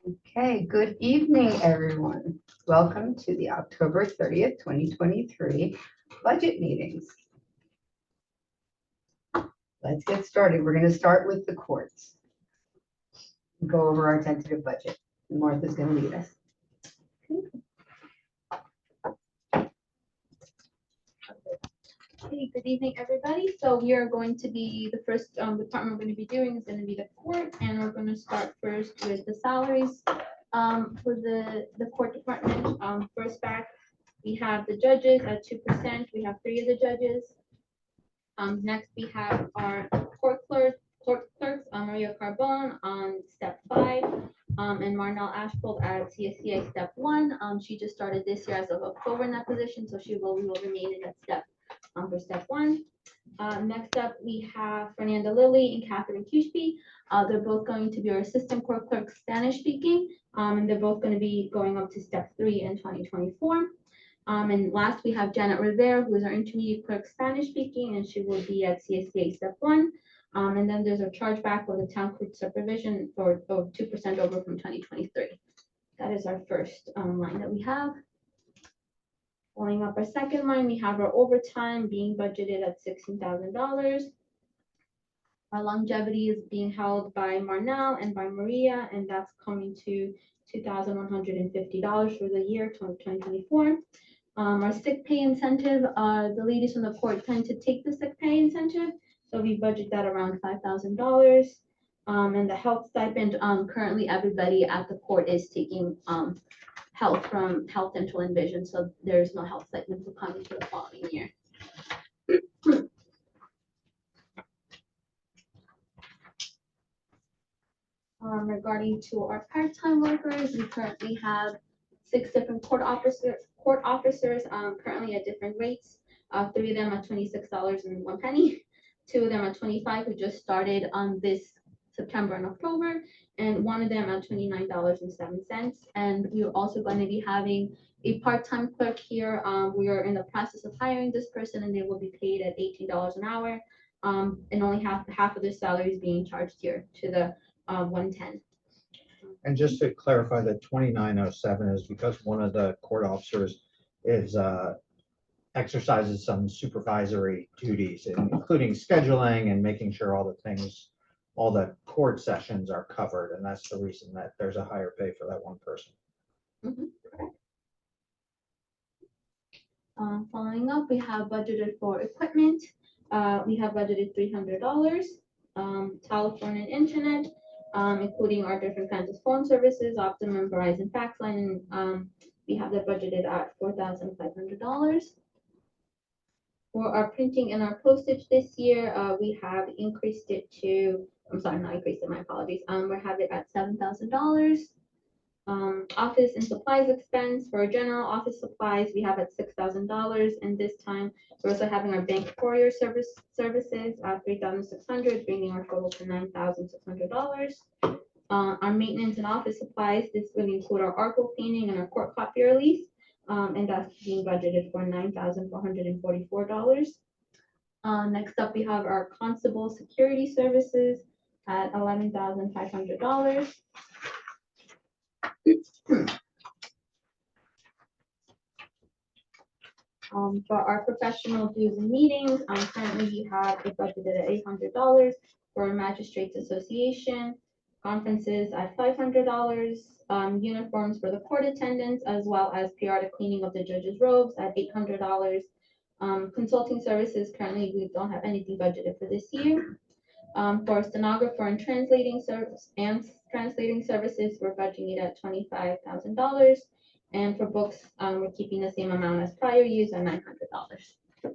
Okay, good evening, everyone. Welcome to the October 30th, 2023 budget meetings. Let's get started. We're going to start with the courts. Go over our tentative budget. Martha's going to lead us. Hey, good evening, everybody. So we are going to be, the first department we're going to be doing is going to be the court, and we're going to start first with the salaries for the court department. First back, we have the judges at 2%. We have 3 of the judges. Next, we have our court clerks, Maria Carbone on step 5, and Marnell Ashfold at CSCA step 1. She just started this year as of October in that position, so we will remain in that step for step 1. Next up, we have Fernanda Lilly and Catherine Cushby. They're both going to be our assistant court clerks, Spanish speaking, and they're both going to be going up to step 3 in 2024. And last, we have Janet Rivera, who is our intermediate clerk, Spanish speaking, and she will be at CSCA step 1. And then there's a chargeback for the town clerk supervision for 2% over from 2023. That is our first line that we have. Following up our second line, we have our overtime being budgeted at $16,000. Our longevity is being held by Marnell and by Maria, and that's coming to $2,150 for the year 2024. Our sick pay incentive, the ladies from the court tend to take the sick pay incentive, so we budget that around $5,000. And the health stipend, currently everybody at the court is taking health from health, dental, and vision, so there's no health stipend for coming for the following year. Regarding to our part-time workers, we currently have 6 different court officers currently at different rates. 3 of them at $26.01, 2 of them at $25, who just started on this September and October, and 1 of them at $29.07. And we are also going to be having a part-time clerk here. We are in the process of hiring this person, and they will be paid at $18 an hour. And only half of their salary is being charged here to the 110. And just to clarify, that 2907 is because one of the court officers is exercises some supervisory duties, including scheduling and making sure all the court sessions are covered, and that's the reason that there's a higher pay for that one person. Following up, we have budgeted for equipment. We have budgeted $300. Telephone and internet, including our different kinds of phone services, Optimum, Verizon, fax line, we have that budgeted at $4,500. For our printing and our postage this year, we have increased it to, I'm sorry, not increased it, my apologies. We have it at $7,000. Office and supplies expense for general office supplies, we have at $6,000, and this time we're also having our bank courier services at $3,600, bringing our total to $9,600. Our maintenance and office supplies, this would include our ARCO cleaning and our court copier lease, and that's being budgeted for $9,444. Next up, we have our constable security services at $11,500. For our professional dues and meetings, currently we have it budgeted at $800 for Magistrates Association, conferences at $500, uniforms for the court attendants, as well as periodic cleaning of the judges' robes at $800. Consulting services, currently we don't have anything budgeted for this year. For stenographer and translating services, we're budgeting it at $25,000. And for books, we're keeping the same amount as prior years at $900. So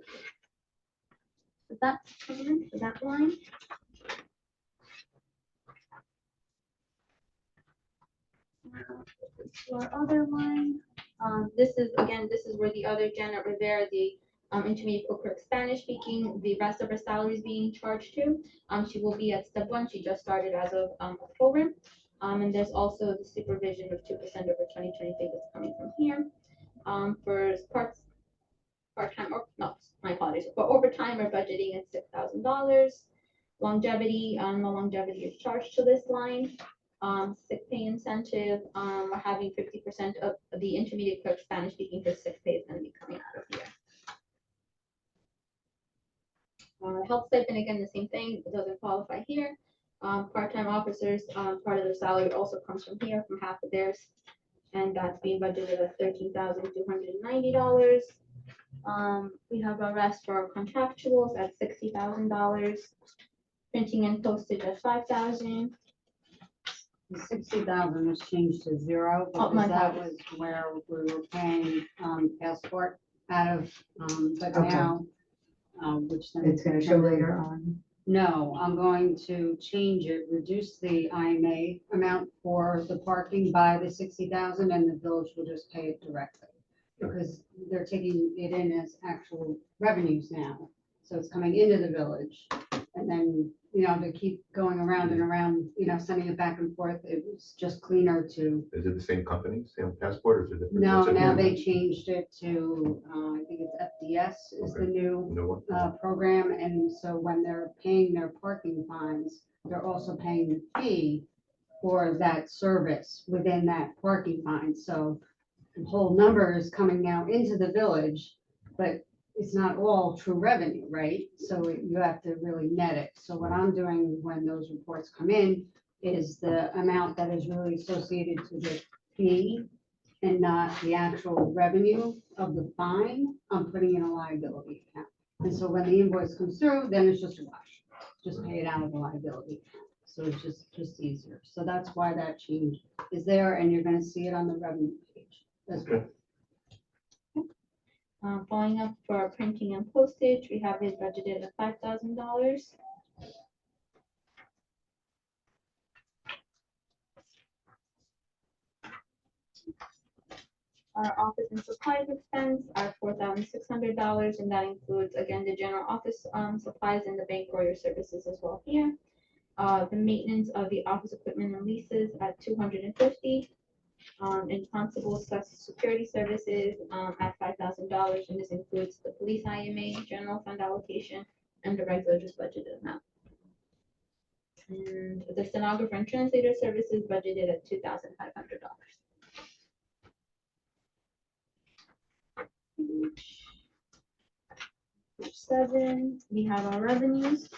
that's for that line. Our other line, this is where the other Janet Rivera, the intermediate clerk, Spanish speaking, the rest of her salary is being charged to. She will be at step 1. She just started as of October. And there's also the supervision of 2% over 2023 that's coming from here. For part-time, or no, my apologies. For overtime, we're budgeting at $6,000. Longevity, no longevity is charged to this line. sick pay incentive, we're having 50% of the intermediate clerk Spanish speaking for sick pay is gonna be coming out of here. Health stipend, again, the same thing, it doesn't qualify here. Part-time officers, part of their salary also comes from here, from half of theirs. And that's being budgeted at $13,290. We have a rest for our contractuals at $60,000. Printing and postage at $5,000. The 60,000 was changed to zero Oh, my because that apologies. was where we were paying passport out of, but Okay. now, which then. It's gonna show later on. No, I'm going to change it, reduce the IMA amount for the parking by the 60,000 and the village will just pay it directly. Because they're taking it in as actual revenues now. So it's coming into the village. And then, to keep going around and around, sending it back and forth, it was just cleaner to. Is it the same company, same passport, or is it different? No, What's it now new they one? changed it to, I think it's FDS is the Okay. new New one? program, and so when they're paying their parking fines, they're also paying the fee for that service within that parking fine, so the whole number is coming now into the village, but it's not all true revenue, right? So you have to really net it, so what I'm doing when those reports come in is the amount that is really associated to the fee and not the actual revenue of the fine, I'm putting in a liability account. And so when the invoice comes through, then it's just a wash, just pay it out of the liability account. So it's just easier. So that's why that change is there, and you're gonna see it on the revenue page as well. Following up for our printing and postage, we have it budgeted at $5,000. Our office and supplies expense are $4,600, and that includes, again, the general office supplies and the bank lawyer services as well here. The maintenance of the office equipment and leases at $250. And constable security services at $5,000, and this includes the police IMA, general fund allocation, and the regular just budgeted amount. And the stenographer and translator services budgeted at $2,500. Page 7, we have our revenues.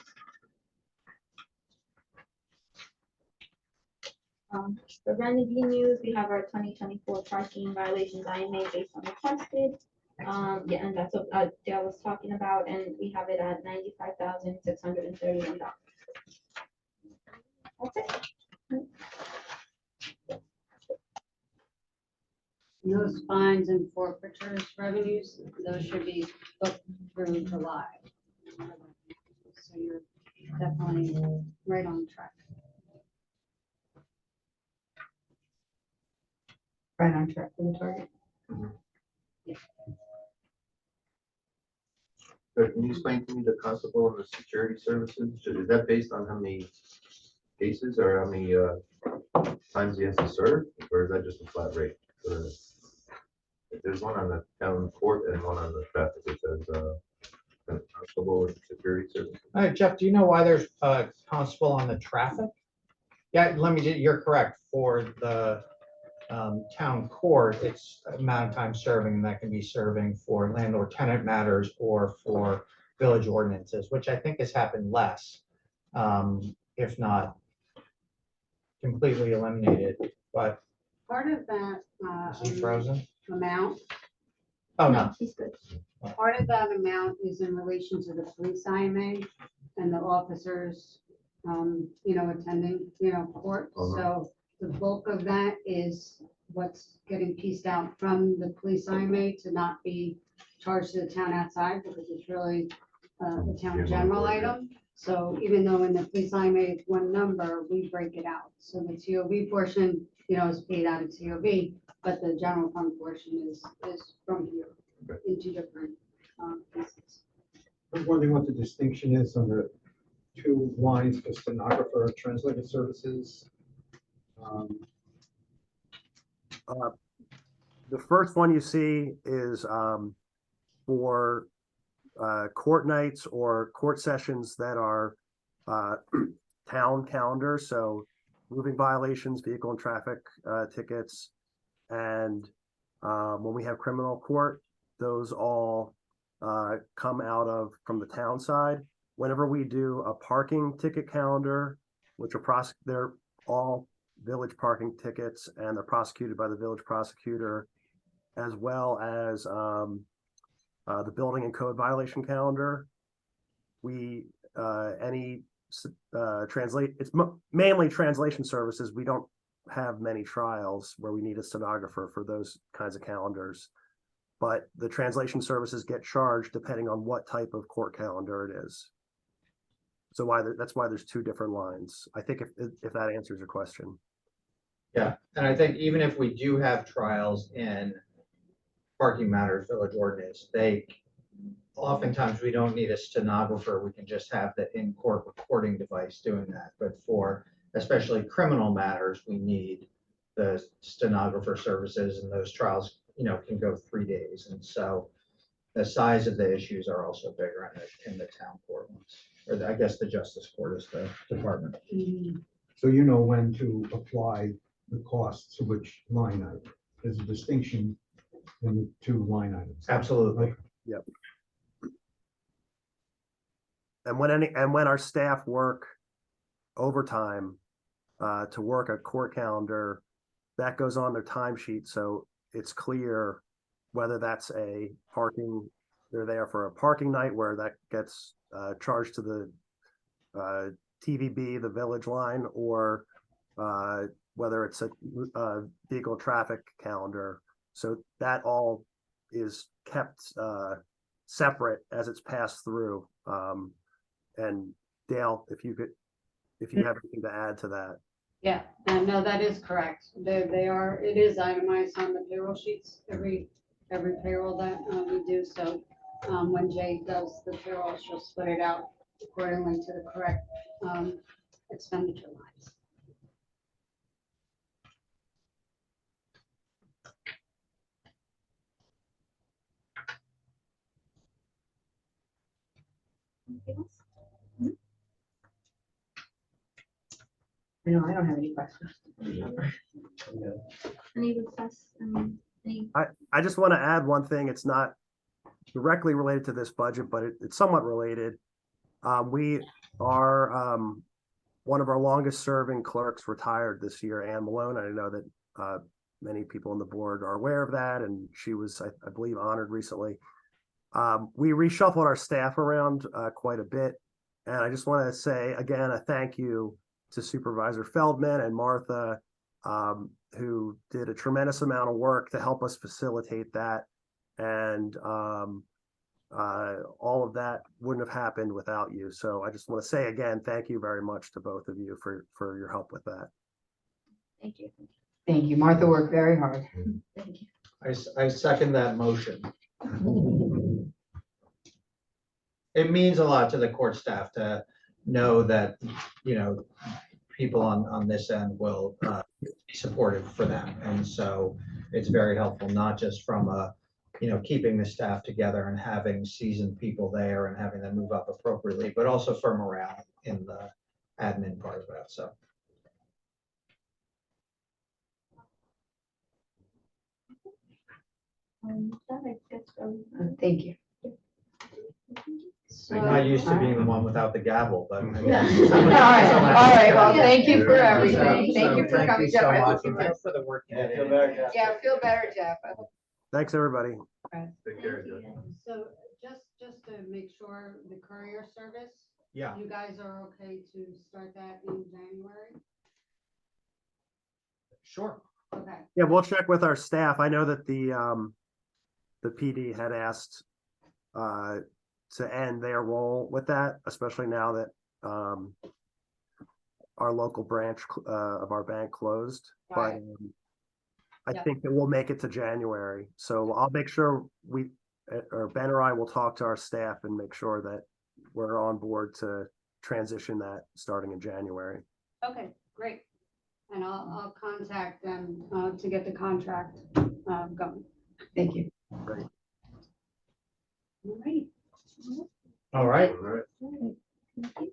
For Renegade News, we have our 2024 parking violations IMA based on requested. Yeah, and that's what Dale was talking about, and we have it at $95,631. That's it. And those fines and forfeitures revenues, those should be booked through July. So you're definitely right on track. Right on track for the target. So can you explain to me the constable and the security services? Is that based on how many cases or how many times he has to serve? Or is that just a flat rate? If there's one on the town court and one on the traffic, it says constable and security services. All right, Jeff, do you know why there's a constable on the traffic? Yeah, you're correct. For the town court, it's amount of time serving, and that can be serving for landlord tenant matters or for village ordinances, which I think has happened less, if not completely eliminated, but Part of that is he frozen? amount, Oh, no. She's good. part of that amount is in relation to the police IMA and the officers, attending, court. Uh-huh. So the bulk of that is what's getting pieced out from the police IMA to not be charged to the town outside, because it's really the town general item. So even though in the police IMA it's one number, we break it out. So the TOV portion, is paid out of TOV, but the general fund portion is from here in two different pieces. I was wondering what the distinction is on the two lines for stenographer and translator services. The first one you see is for court nights or court sessions that are town calendar. So moving violations, vehicle and traffic tickets. And when we have criminal court, those all come out of from the town side. Whenever we do a parking ticket calendar, which are they're all village parking tickets, and they're prosecuted by the village prosecutor, as well as the building and code violation calendar. We it's mainly translation services. We don't have many trials where we need a stenographer for those kinds of calendars, but the translation services get charged depending on what type of court calendar it is. So that's why there's two different lines. I think if that answers your question. Yeah, and I think even if we do have trials in parking matters, village ordinance, oftentimes we don't need a stenographer. We can just have the in-court recording device doing that. But for especially criminal matters, we need the stenographer services, and those trials, can go 3 days. And so the size of the issues are also bigger in the town court ones, or I guess the justice court is the department. So you know when to apply the costs to which line item. There's a distinction in the two line items. Absolutely. And when our staff work overtime to work a court calendar, that goes on their timesheet, so it's clear whether that's they're there for a parking night where that gets charged to the TVB, the village line, or whether it's a vehicle traffic calendar. So that all is kept separate as it's passed through. And Dale, if you have anything to add to that. Yeah, and no, that is correct. It is itemized on the payroll sheets, every payroll that we do. So when Jay does the payroll, she'll split it out accordingly to the correct expenditure lines. Anything else? No, I don't have any questions. Any requests? I just want to add one thing. It's not directly related to this budget, but it's somewhat related. We are one of our longest serving clerks retired this year, Ann Malone. I know that many people on the board are aware of that, and she was, I believe, honored recently. We reshuffled our staff around quite a bit, and I just want to say again a thank you to Supervisor Feldman and Martha, who did a tremendous amount of work to help us facilitate that. And all of that wouldn't have happened without you. So I just want to say again, thank you very much to both of you for your help with that. Thank you. Thank you. Martha worked very hard. Thank you. I second that motion. It means a lot to the court staff to know that, people on this end will be supportive for them. And so it's very helpful, not just from keeping the staff together and having seasoned people there and having them move up appropriately, but also for morale in the admin part of that. So. That I guess, Thank you. I'm not used to being the one without the gavel, but. I Yeah. guess- All right, well, thank you for Yeah. everything. Thank you for Thank coming, you so Jeff. I hope much. you And thanks for the work. you did. Yeah, feel better, Jeff. I hope- Thanks, everybody. Take care, Joe. So just to make sure the courier service, Yeah, you guys are okay to start that in January? sure. Okay. Yeah, we'll check with our staff. I know that the PD had asked to end their role with that, especially now that our local branch of our bank closed. But Right. I Yep. think that we'll make it to January. So I'll make sure or Ben or I will talk to our staff and make sure that we're on board to transition that starting in January. Okay, great. And I'll contact them to get the contract going. Thank you. Great. All right. All right. All right. Thank you.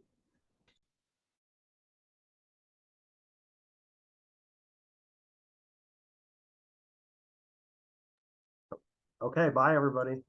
Okay, bye, everybody.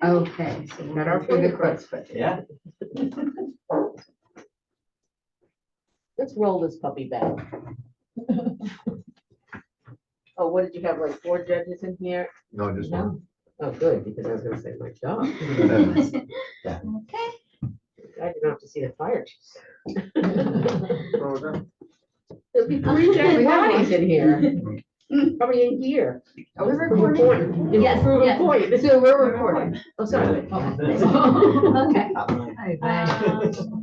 Okay, so we got our through the courts budget. Yeah. Let's roll this puppy back. Oh, what did you have, like 4 judges in here? No, just one. Oh, good, because I was gonna say, my God, Okay, I didn't have to see the fire chief. What was that? There'll be 3 dead We have bodies in here, probably in here. Are we Proven recording? point. In Yes, proven yes. point. So we're recording. Oh, sorry. okay.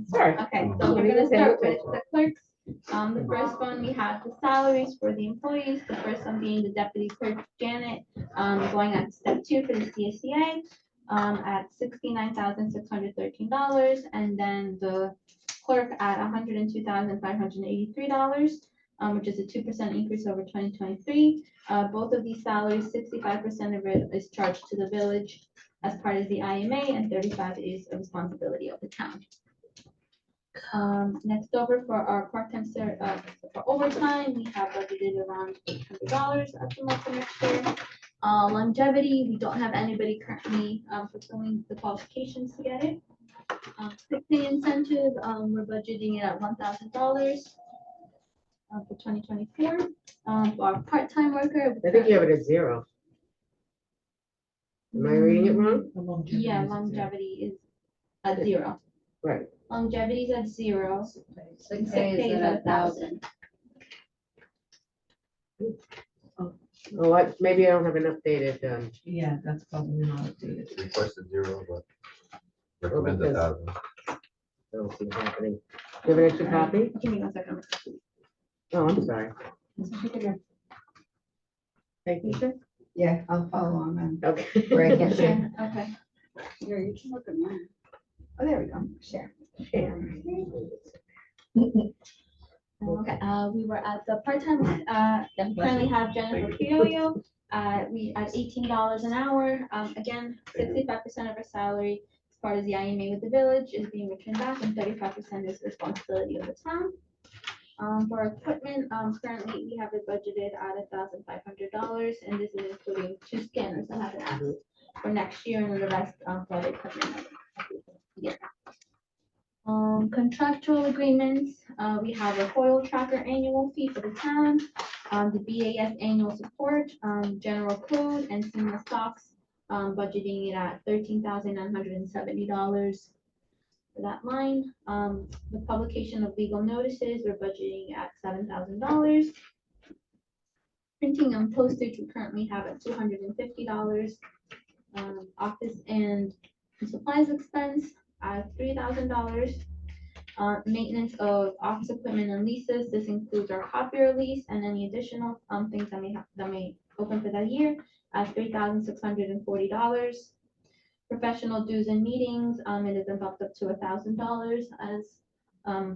Sorry. Okay, so we're gonna start with the clerks. The first one, we have the salaries for the employees. The first one being the deputy clerk Janet, going on step 2 for the CSCA, at $69,613. And then the clerk at $102,583, which is a 2% increase over 2023. Both of these salaries, 65% of it is charged to the village as part of the IMA, and 35 is a responsibility of the town. Next over for our part-time for overtime, we have budgeted around $800 at the month for next year. Longevity, we don't have anybody currently fulfilling the qualifications to get it. Sick pay incentive, we're budgeting it at $1,000 for 2024. For our part-time worker. I think you have it at 0. Am I reading it wrong? Yeah, longevity is at 0. Right. Longevity is at 0. Sick Sick pay pay is is at at 1,000. Oh, maybe I don't have an updated, Yeah, that's probably not updated. It's requested 0, but recommend because- 1,000. I don't see it happening. Do you have an extra copy? Give me 1 second. Oh, I'm sorry. Thank you. Yeah, I'll follow on then. Okay. Where I can share. Sure, okay. Here, you can look at mine. Oh, there we go. Share. Okay, we were at the part-time, we currently have Jennifer Criollo, we at $18 an hour. Again, 65% of our salary as part of the IMA with the village is being returned back, and 35% is the responsibility of the town. For equipment, currently we have it budgeted at $1,500, and this is including 2 scanners that have been asked for next year, and then the rest for the equipment. Yeah. Contractual agreements, we have a foil tracker annual fee for the town, the BAS annual support, general code and seamless stocks, budgeting it at $13,970 for that line. The publication of legal notices, we're budgeting at $7,000. Printing and postage, we currently have at $250. Office and supplies expense at $3,000. Maintenance of office equipment and leases, this includes our copier lease and any additional things that may open for that year at $3,640. Professional dues and meetings, it has been bumped up to $1,000 as, I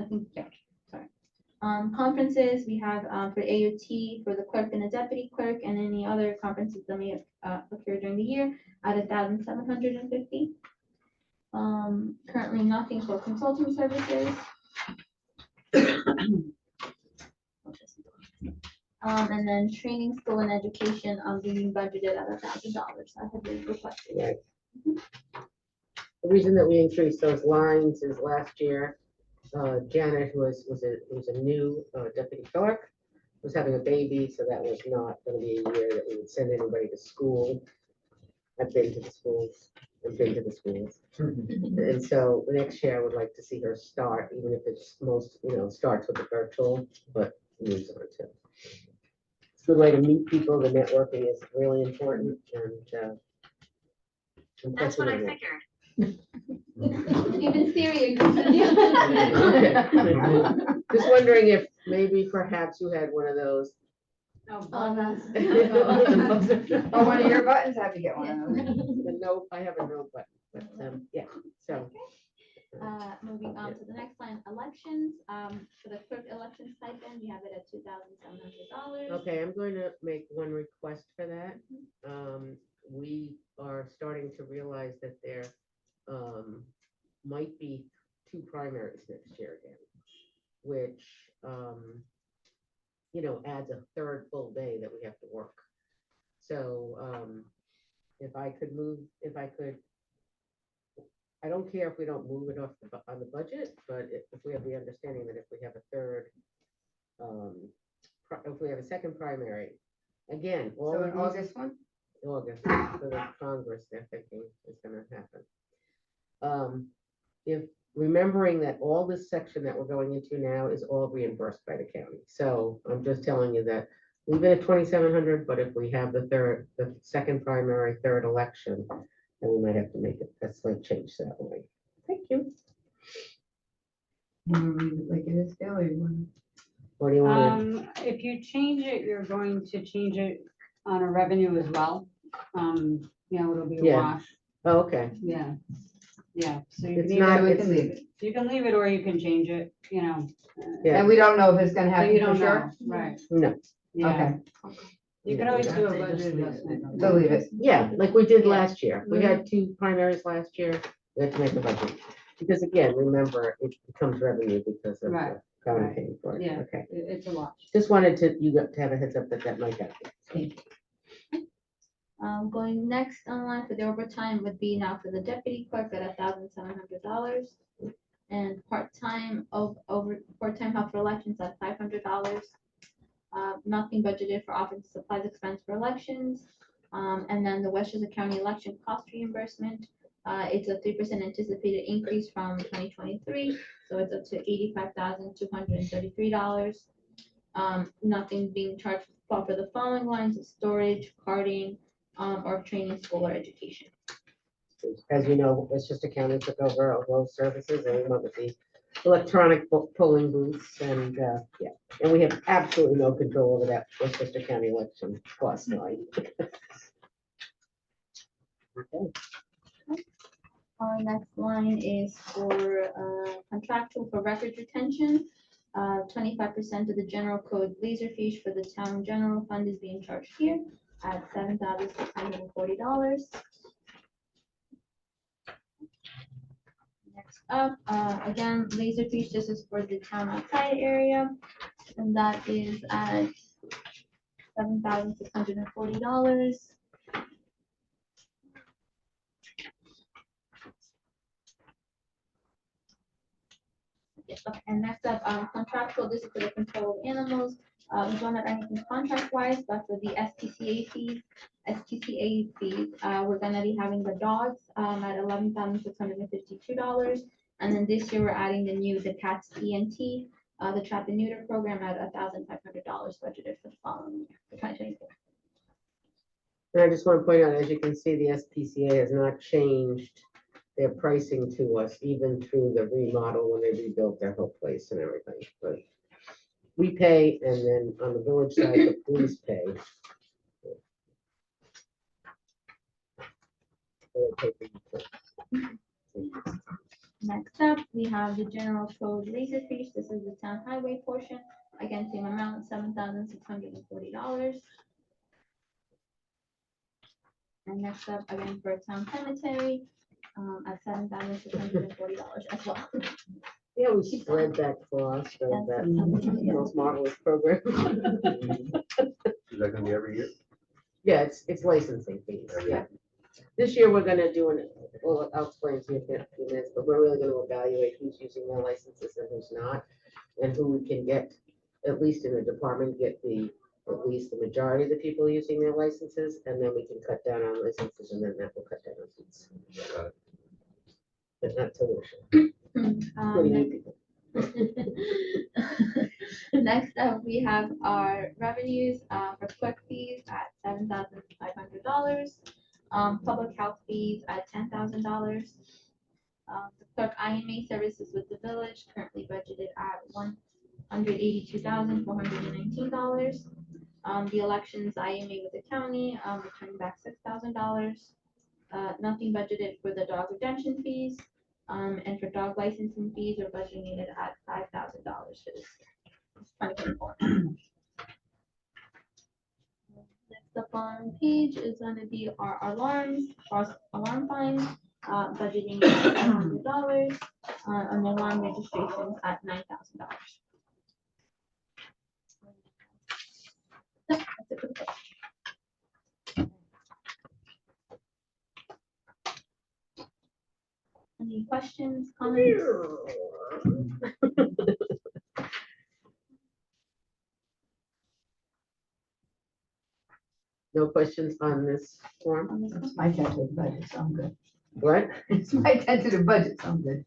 think, yeah, sorry. Conferences, we have, for AOT, for the clerk and the deputy clerk, and any other conferences that may have, occurred during the year, at 1,750. Currently nothing for consulting services. And then training, school and education, being budgeted at $1,000. I have been requested. Right. The reason that we increased those lines is last year, Janet, who was a new deputy clerk, was having a baby, so that was not gonna be a year that we would send anybody to school. I've been to the schools, And so next year, I would like to see her start, even if it's starts with the virtual, but moves on to. It's a good way to meet people. The networking is really important and. That's what I figured. Even Siri agrees with you. Okay. Just wondering if maybe perhaps you had one of those. Oh, Oh, bonus. Oh, one of your buttons, I have to get one of those. No, I have a no button, but, yeah, so. Moving on to the next line, elections, for the clerk election stipend, we have it at $2,700. Okay, I'm going to make one request for that. We are starting to realize that there might be 2 primaries next year again, which, adds a 3rd full day that we have to work. So if I could, I don't care if we don't move it off on the budget, but if we have the understanding that if we have a 3rd, if we have a 2nd primary, again, all So of an these. August one? August, for the Congress, they're thinking is gonna happen. If remembering that all this section that we're going into now is all reimbursed by the county. So I'm just telling you that leave it at 2,700, but if we have the 2nd primary, 3rd election, then we might have to make a slight change that way. Thank you. Like it is daily one. What do you want? If you change it, you're going to change it on a revenue as well. It'll be a Yeah. wash. Oh, okay. Yeah. Yeah, so you It's can not- So either, we can leave it. you can leave it or you can change it, Yeah. And we don't know if it's gonna So happen you for don't sure. know, right? No. Yeah. Okay, You can always do a They just budget leave it. adjustment. so leave it. Yeah, like we did Yeah. last year. We had 2 primaries last year. We had to make a budget. Because again, remember, it becomes revenue because of the Right, county right. paying for it. Yeah. Okay. It's a wash. Just wanted you to have a heads up that might happen. Going next online for the overtime would be now for the deputy clerk at $1,700. And part-time help for elections at $500. Nothing budgeted for office supplies expense for elections. And then the Westchester County election cost reimbursement. It's a 3% anticipated increase from 2023, so it's up to $85,233. Nothing being charged for the following lines of storage, carding, or training, school or education. As you know, Westchester County took over all those services and we went with the electronic polling booths and, yeah. And we have absolutely no control over that Westchester County election cost line. Okay. Our next line is for contractual for records retention. 25% of the general code laser fees for the town general fund is being charged here at $7,640. Next up, again, laser fees, this is for the town outside area, and that is at $7,640. And next up, contractual, this is for the control of animals. We don't have anything contract-wise, but for the SPCA fees, we're gonna be having the dogs at $11,652. And then this year, we're adding the cats ENT, the trap and neuter program at $1,500 budgeted for the following year, for 2024. And I just want to point out, as you can see, the SPCA has not changed their pricing to us, even through the remodel when they rebuilt their whole place and everything. But we pay, and then on the village side, the police pay. Next up, we have the general code laser fees. This is the town highway portion. Again, same amount, $7,640. And next up, again, for town cemetery, at $7,640 as well. Yeah, we spread that cost of that most marvelous program. Is that gonna be every year? Yeah, it's licensing fees, yeah. This year, we're gonna do well, I'll explain to you in a few minutes, but we're really gonna evaluate who's using their licenses and who's not. And who we can get, at least in the department, get at least the majority of the people using their licenses, and then we can cut down on licenses, and then that will cut down on fees. But not tuition. Including you people. Next up, we have our revenues for clerk fees at $7,500. Public health fees at $10,000. The clerk IMA services with the village currently budgeted at $182,419. The elections IMA with the county returning back $6,000. Nothing budgeted for the dog redemption fees. And for dog licensing fees are budgeted at $5,000 for this year. 2024. Next up on page is going to be our alarms, our alarm fines, budgeting at $500, and alarm registrations at $9,000. That's it for the budget. Any questions, comments? No questions on this form? On this one? It's my tentative budget, so I'm good. What? It's my tentative budget, so I'm good.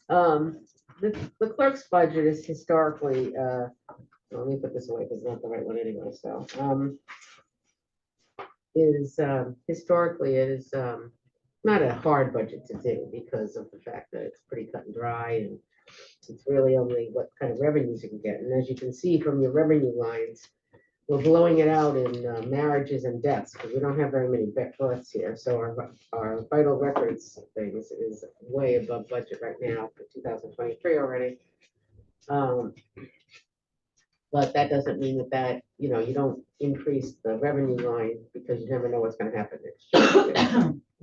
The clerk's budget is historically, let me put this away because it's not the right one anyway, so, historically, it is, not a hard budget to do because of the fact that it's pretty cut and dry, and it's really only what kind of revenues you can get. And as you can see from your revenue lines, we're blowing it out in marriages and deaths because we don't have very many deaths here. So our vital records things is way above budget right now for 2023 already. But that doesn't mean that, you don't increase the revenue line because you never know what's gonna happen next year.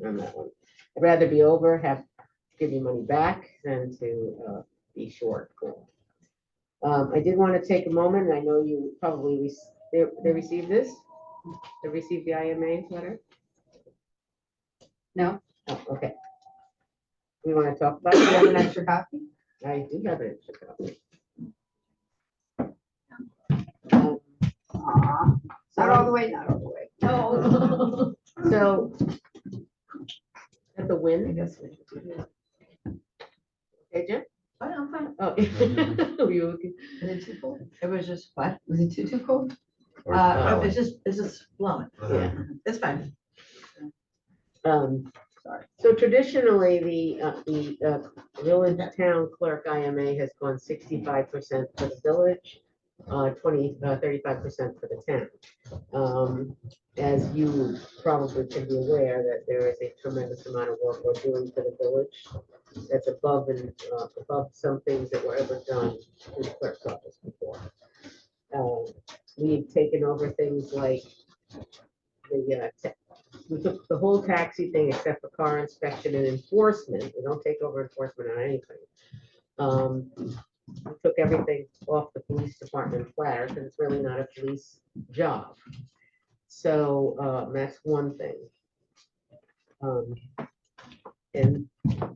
On that one. I'd rather be over, give you money back than to be short. I did want to take a moment, and I know you probably, they received this? They received the IMA letter? No. Oh, okay. We want to talk about Do you have an it? extra copy? I do have an extra copy. Not all the way, not all the way. No. So, at the I win, guess we should do that. okay, Jim? Oh, I'm fine. Oh. Were you okay? Is it too cold? It was just, what? Was it too cold? It's just blowing. Yeah. It's fine. So traditionally, the village town clerk IMA has gone 65% for the village, 35% for the town. As you probably can be aware that there is a tremendous amount of work we're doing for the village that's above some things that were ever done in the clerk's office before. We've taken over things like we took the whole taxi thing except for car inspection and enforcement. We don't take over enforcement on anything. We took everything off the police department platter because it's really not a police job. So that's one thing. And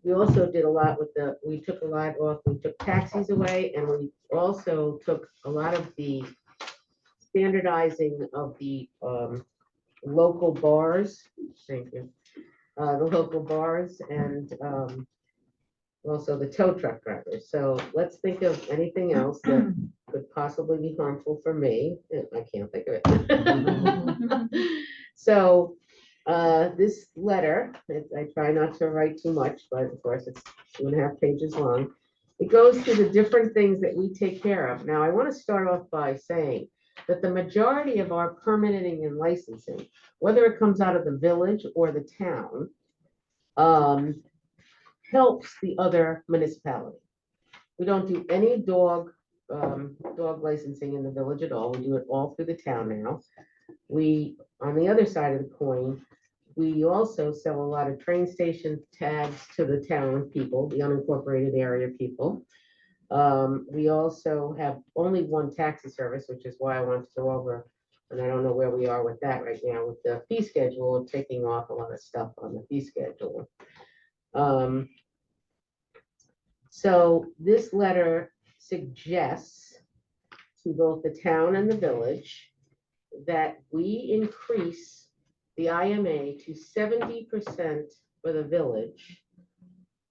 we also did a lot with we took a lot off, we took taxis away, and we also took a lot of the standardizing of the local bars. Thank you. The local bars and also the tow truck drivers. So let's think of anything else that could possibly be harmful for me. I can't think of it. So this letter, I try not to write too much, but of course it's 2.5 pages long. It goes to the different things that we take care of. Now, I want to start off by saying that the majority of our permitting and licensing, whether it comes out of the village or the town, helps the other municipality. We don't do any dog licensing in the village at all. We do it all through the town now. We, on the other side of the coin, we also sell a lot of train station tags to the town people, the unincorporated area people. We also have only one taxi service, which is why I want to go over, and I don't know where we are with that right now, with the fee schedule, taking off a lot of stuff on the fee schedule. So this letter suggests to both the town and the village that we increase the IMA to 70% for the village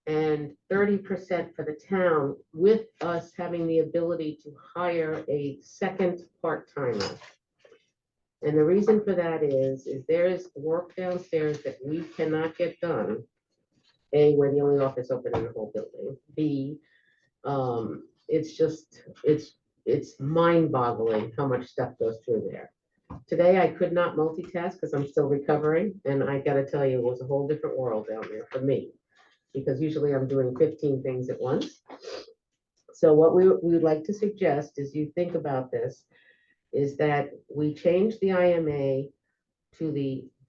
and 30% for the town, with us having the ability to hire a second part-timer. And the reason for that is there is work downstairs that we cannot get done. A, we're the only office open in the whole building. B, it's mind-boggling how much stuff goes through there. Today, I could not multitask because I'm still recovering, and I gotta tell you, it was a whole different world down there for me, because usually I'm doing 15 things at once. So what we would like to suggest is you think about this, is that we change the IMA to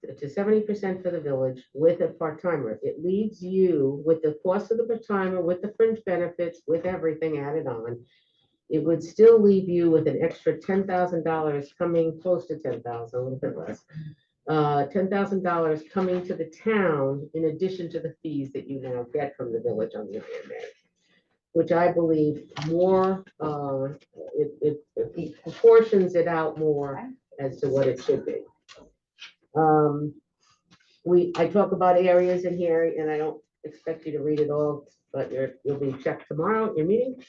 70% for the village with a part-timer. It leaves you with the cost of the part-timer, with the fringe benefits, with everything added on. It would still leave you with an extra $10,000 coming, close to 10,000, a little bit less. $10,000 coming to the town in addition to the fees that you now get from the village on the IMA, which I believe more, it proportions it out more as to what it should be. I talk about areas in here, and I don't expect you to read it all, but you'll be checked tomorrow at your meeting.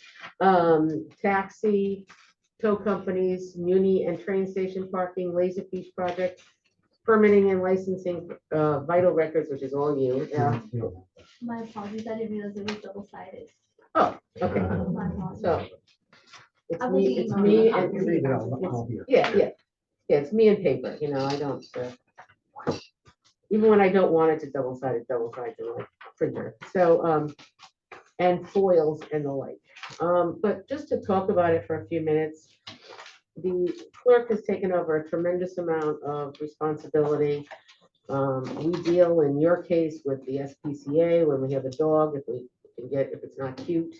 Taxi, tow companies, muni and train station parking, Laserfish project, permitting and licensing, vital records, which is all you. Yeah. My apologies, I didn't realize it was double-sided. Oh, okay. My apologies. So it's I will me, be it's emailing me, you. and You read it out, I'll be here. yeah, it's me and paper, I don't, even when I don't want it to double-sided in my printer. So, and foils and the like. But just to talk about it for a few minutes, the clerk has taken over a tremendous amount of responsibility. We deal in your case with the SPCA when we have a dog, if it's not cute.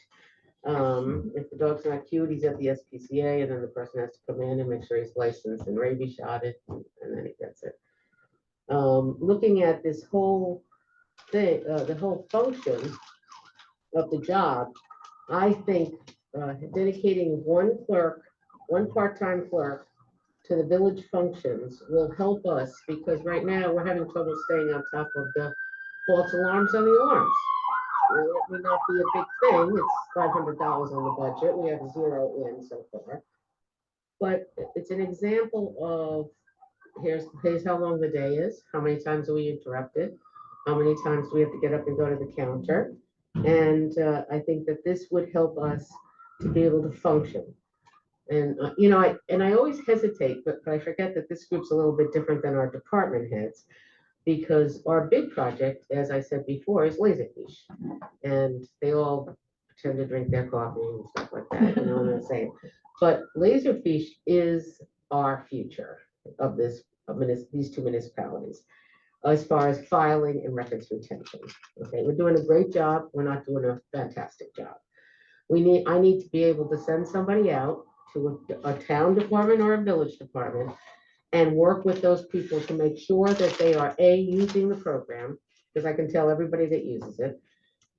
If the dog's not cute, he's at the SPCA, and then the person has to come in and make sure he's licensed and rabies shotted, and then he gets it. Looking at this whole thing, the whole function of the job, I think dedicating one part-time clerk to the village functions will help us, because right now we're having trouble staying on top of the false alarms on the alarms. It may not be a big thing, it's $500 on the budget, we have 0 in so far. But it's an example of, here's how long the day is, how many times are we interrupted, how many times do we have to get up and go to the counter. And I think that this would help us to be able to function. And, I always hesitate, but I forget that this group's a little bit different than our department heads, because our big project, as I said before, is Laserfish. And they all tend to drink their coffee and stuff like that, what I'm saying. But Laserfish is our future of these two municipalities, as far as filing and records retention. Okay, we're doing a great job. We're not doing a fantastic job. I need to be able to send somebody out to a town department or a village department and work with those people to make sure that they are A, using the program, because I can tell everybody that uses it,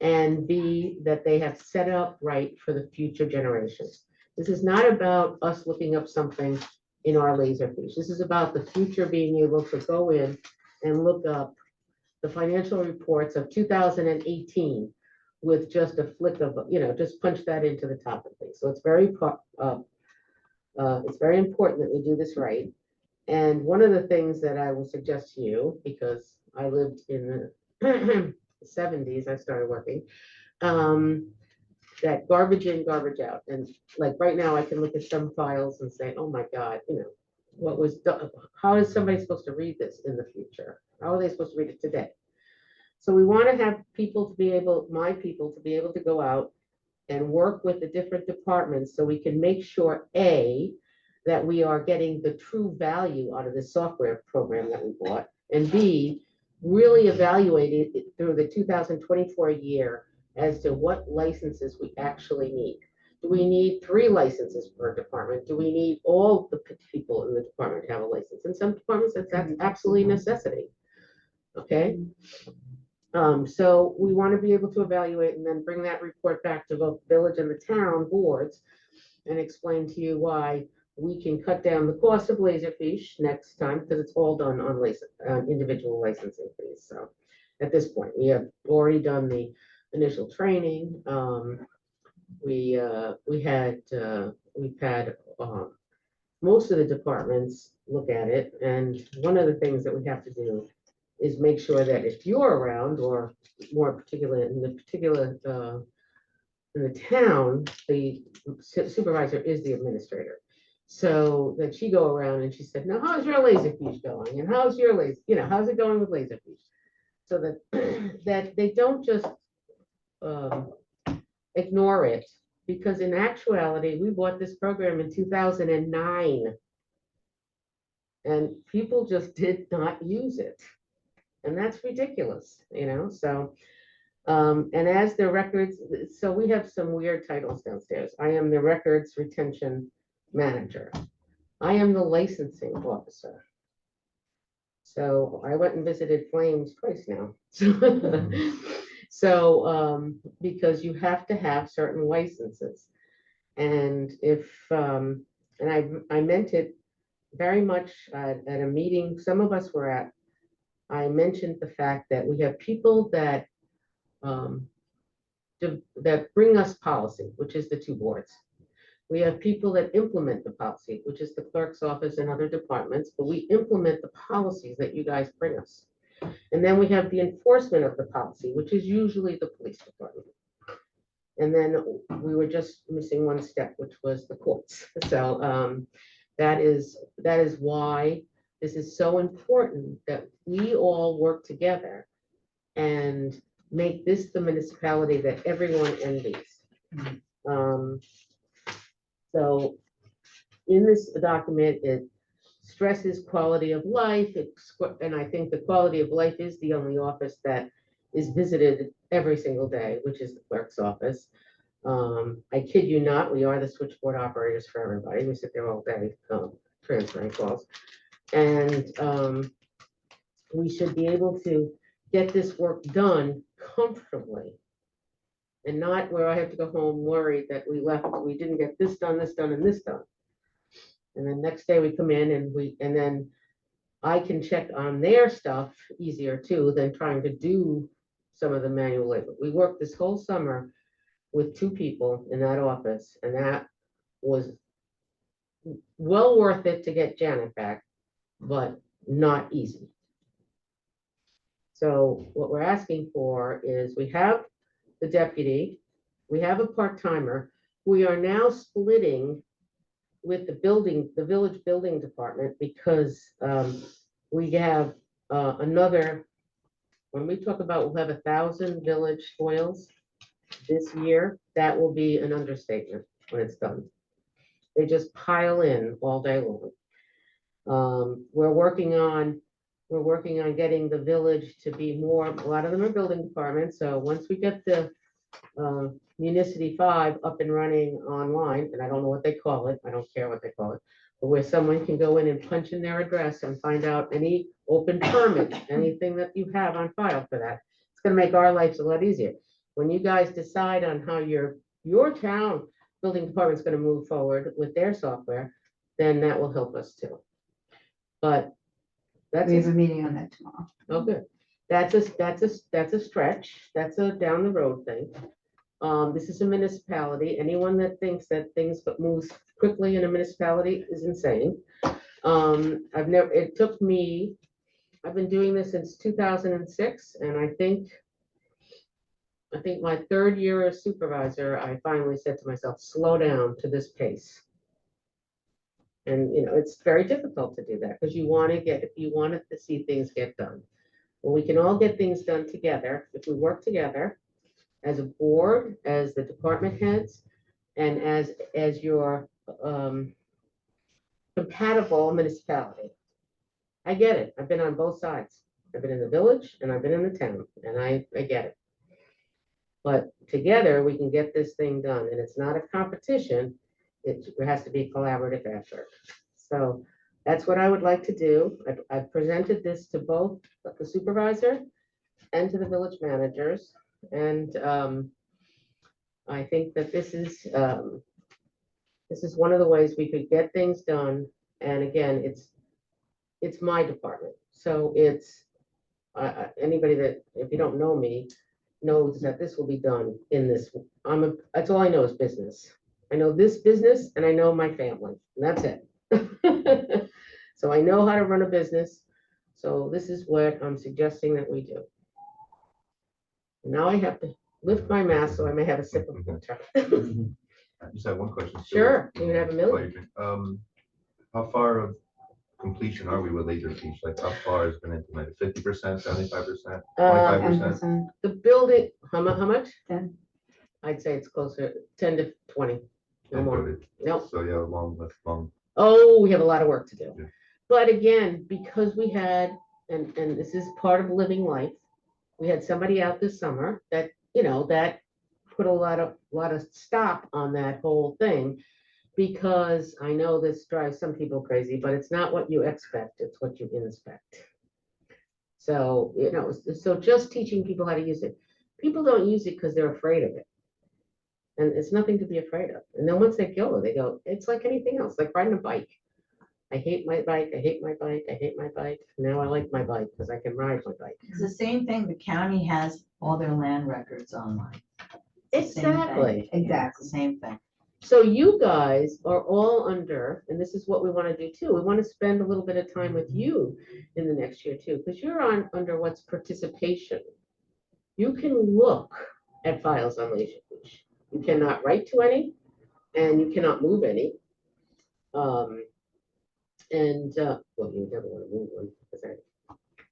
and B, that they have set it up right for the future generations. This is not about us looking up something in our Laserfish. This is about the future being able to go in and look up the financial reports of 2018 with just a flick of, just punch that into the top of things. So it's very important that we do this right. And one of the things that I will suggest to you, because I lived in the 70s, I started working, that garbage in, garbage out. And like right now, I can look at some files and say, oh my God, what was done? How is somebody supposed to read this in the future? How are they supposed to read it today? So we want to have people to be able, my people to be able to go out and work with the different departments so we can make sure, A, that we are getting the true value out of the software program that we bought, and B, really evaluate it through the 2024 year as to what licenses we actually need. Do we need 3 licenses per department? Do we need all the people in the department to have a license? In some departments, that's absolutely necessity. Okay. So we want to be able to evaluate and then bring that report back to both village and the town boards and explain to you why we can cut down the cost of Laserfish next time, because it's all done on individual licensing fees. So at this point, we have already done the initial training. We've had most of the departments look at it, and one of the things that we have to do is make sure that if you're around, or more particularly in the town, the supervisor is the administrator. So that she go around and she said, now how's your Laserfish going? And how's your how's it going with Laserfish? So that that they don't just ignore it, because in actuality, we bought this program in 2009 and people just did not use it. And that's ridiculous, so, and as the records, so we have some weird titles downstairs. I am the records retention manager. I am the licensing officer. So I went and visited Flames twice now. So, because you have to have certain licenses. And if, and I meant it very much at a meeting some of us were at, I mentioned the fact that we have people that that bring us policy, which is the 2 boards. We have people that implement the policy, which is the clerk's office and other departments, but we implement the policies that you guys bring us. And then we have the enforcement of the policy, which is usually the police department. And then we were just missing one step, which was the courts. So that is why this is so important, that we all work together and make this the municipality that everyone envies. So in this document, it stresses quality of life, and I think the quality of life is the only office that is visited every single day, which is the clerk's office. I kid you not, we are the switchboard operators for everybody. We sit there all day transferring calls. And we should be able to get this work done comfortably, and not where I have to go home worried that we didn't get this done, and this done. And then next day we come in and then I can check on their stuff easier too than trying to do some of the manual labor. We worked this whole summer with 2 people in that office, and that was well worth it to get Janet back, but not easy. So what we're asking for is, we have the deputy, we have a part-timer. We are now splitting with the village building department, because we have another, when we talk about we'll have 1,000 village foils this year, that will be an understatement when it's done. They just pile in all day long. We're working on getting the village to be more, a lot of them are building departments. So once we get the Municity 5 up and running online, and I don't know what they call it, I don't care what they call it, but where someone can go in and punch in their address and find out any open permit, anything that you have on file for that. It's gonna make our lives a lot easier. When you guys decide on how your town building department is gonna move forward with their software, then that will help us too. But that's We have a meeting on that tomorrow. oh, good. That's a stretch. That's a down the road thing. This is a municipality. Anyone that thinks that things moves quickly in a municipality is insane. I've been doing this since 2006, and I think I think my third year as supervisor, I finally said to myself, slow down to this pace. And, it's very difficult to do that because you wanted to see things get done. Well, we can all get things done together if we work together as a board, as the department heads, and as your compatible municipality. I get it. I've been on both sides. I've been in the village and I've been in the town, and I get it. But together we can get this thing done, and it's not a competition. It has to be a collaborative effort. So that's what I would like to do. I've presented this to both the supervisor and to the village managers. And I think that this is one of the ways we could get things done. And again, it's my department. So it's anybody that, if you don't know me, knows that this will be done in this. That's all I know is business. I know this business and I know my family, and that's it. So I know how to run a business. So this is what I'm suggesting that we do. Now I have to lift my mask so I may have a sip of water. I just have one question. Sure, you can have a million. How far of completion are we with Laserfish? Like how far has been implemented? 50%, 75%, 25%? 10%. The building, how much? 10. I'd say it's closer, 10 to 20. No more. Included. Nope. So yeah, long. Oh, we have a lot of work to do. Yeah. But again, because we had, and this is part of living life, we had somebody out this summer that, that put a lot of stop on that whole thing. Because I know this drives some people crazy, but it's not what you expect, it's what you inspect. So, so just teaching people how to use it. People don't use it because they're afraid of it. And it's nothing to be afraid of. And then once they go, it's like anything else, like riding a bike. I hate my bike, I hate my bike, I hate my bike. Now I like my bike because I can ride my bike. It's the same thing. The county has all their land records online. It's the same thing. Exactly. Yeah, Exactly. it's the same thing. So you guys are all under, and this is what we want to do too. We want to spend a little bit of time with you in the next year too, because you're under what's participation. You can look at files on Laserfish. You cannot write to any, and you cannot move any. Well, you never want to move one because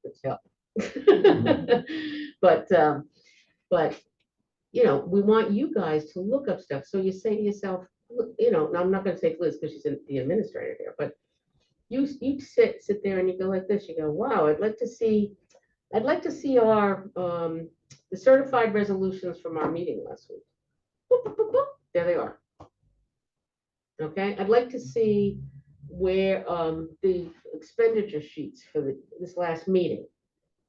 it's help. But we want you guys to look up stuff. So you say to yourself, now I'm not going to say Liz because she's the administrator here, but you sit there and you go like this. You go, wow, I'd like to see our the certified resolutions from our meeting last week. Boop, boop, boop, boop. There they are. Okay, I'd like to see where the expenditure sheets for this last meeting,